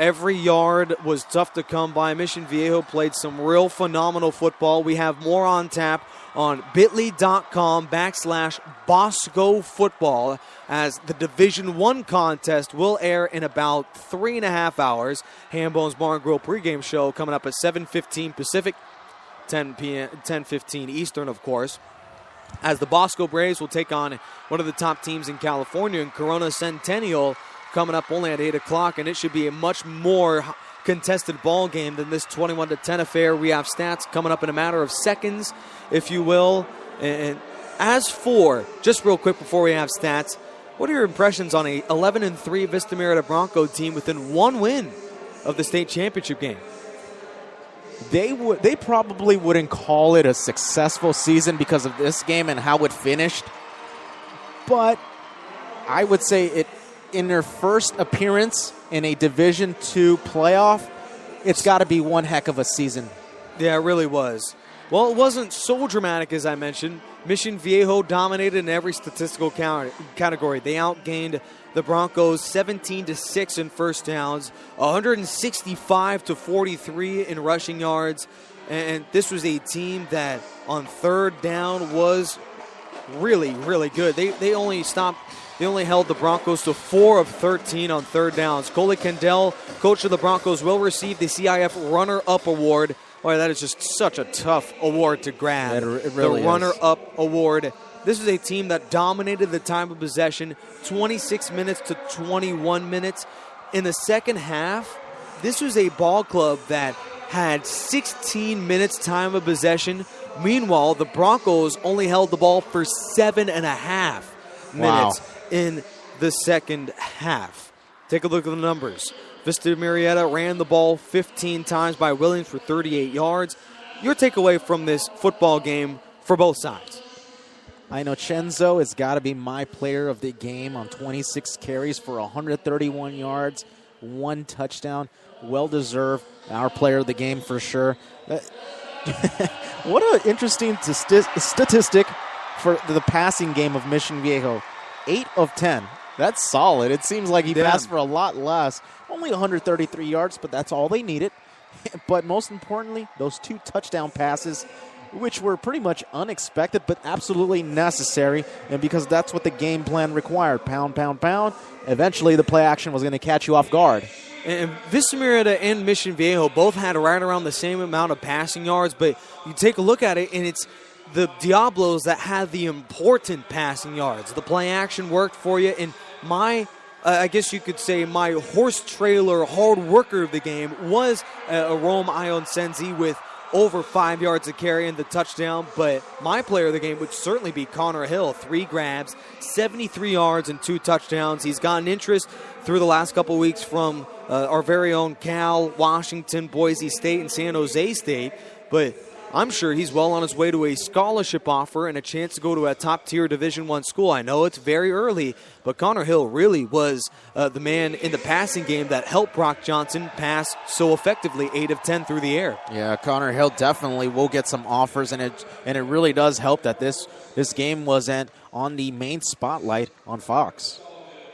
Every yard was tough to come by. Mission Viejo played some real phenomenal football. We have more on tap on bit.ly.com/Bosco Football, as the Division I contest will air in about 3.5 hours. Hambone's Bar and Grill pregame show coming up at 7:15 Pacific, 10:15 Eastern, of course, as the Bosco Braves will take on one of the top teams in California in Corona Centennial, coming up only at 8 o'clock, and it should be a much more contested ball game than this 21-10 affair. We have stats coming up in a matter of seconds, if you will. And as for, just real quick before we have stats, what are your impressions on a 11-3 Vista Murrieta Bronco team within one win of the state championship game? They probably wouldn't call it a successful season because of this game and how it finished. But I would say it, in their first appearance in a Division II playoff, it's got to be one heck of a season. Yeah, it really was. Well, it wasn't so dramatic as I mentioned. Mission Viejo dominated in every statistical category. They outgained the Broncos 17-6 in first downs, 165-43 in rushing yards, and this was a team that on third down was really, really good. They only held the Broncos to 4 of 13 on third downs. Coley Kendall, coach of the Broncos, will receive the CIF Runner-Up Award. Boy, that is just such a tough award to grab. It really the Runner-Up Award. This is a team that dominated the time of possession, 26 minutes to 21 minutes. In the second half, this was a ball club that had 16 minutes time of possession. Meanwhile, the Broncos only held the ball for 7.5 minutes in the second half. Take a look at the numbers. Vista Murrieta ran the ball 15 times by Williams for 38 yards. Your takeaway from this football game for both sides? I know Chenzo has got to be my player of the game on 26 carries for 131 yards, 1 touchdown. Well-deserved. Our player of the game for sure. What an interesting statistic for the passing game of Mission Viejo. 8 of 10. That's solid. It seems like he passed for a lot less. Only 133 yards, but that's all they needed. But most importantly, those 2 touchdown passes, which were pretty much unexpected but absolutely necessary, and because that's what the game plan required. Pound, pound, pound. Eventually, the play action was going to catch you off guard. And Vista Murrieta and Mission Viejo both had right around the same amount of passing yards, but you take a look at it, and it's the Diablos that had the important passing yards. The play action worked for you, and I guess you could say my horse trailer hard worker of the game was Rome Ion Senzi with over 5 yards of carry in the touchdown, but my player of the game would certainly be Connor Hill. 3 grabs, 73 yards, and 2 touchdowns. He's gotten interest through the last couple of weeks from our very own Cal, Washington, Boise State, and San Jose State, but I'm sure he's well on his way to a scholarship offer and a chance to go to a top-tier Division I school. I know it's very early, but Connor Hill really was the man in the passing game that helped Brock Johnson pass so effectively, 8 of 10 through the air. Yeah, Connor Hill definitely will get some offers, and it really does help that this game wasn't on the main spotlight on Fox.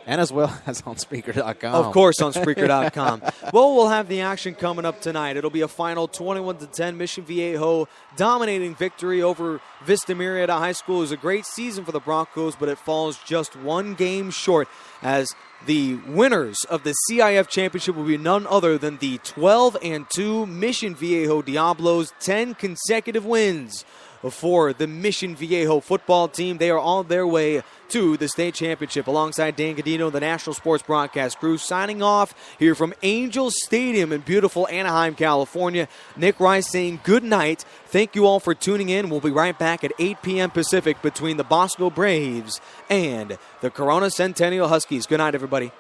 And as well as on Spreaker.com. Of course, on Spreaker.com. Well, we'll have the action coming up tonight. It'll be a final 21-10 Mission Viejo dominating victory over Vista Murrieta High School. It was a great season for the Broncos, but it falls just one game short, as the winners of the CIF-Championship will be none other than the 12-2 Mission Viejo Diablos. 10 consecutive wins for the Mission Viejo football team. They are on their way to the state championship. Alongside Dan Gadino, the National Sports Broadcast crew, signing off here from Angel Stadium in beautiful Anaheim, California. Nick Rice saying good night. Thank you all for tuning in. We'll be right back at 8 p.m. Pacific between the Bosco Braves and the Corona Centennial Huskies. Good night, everybody.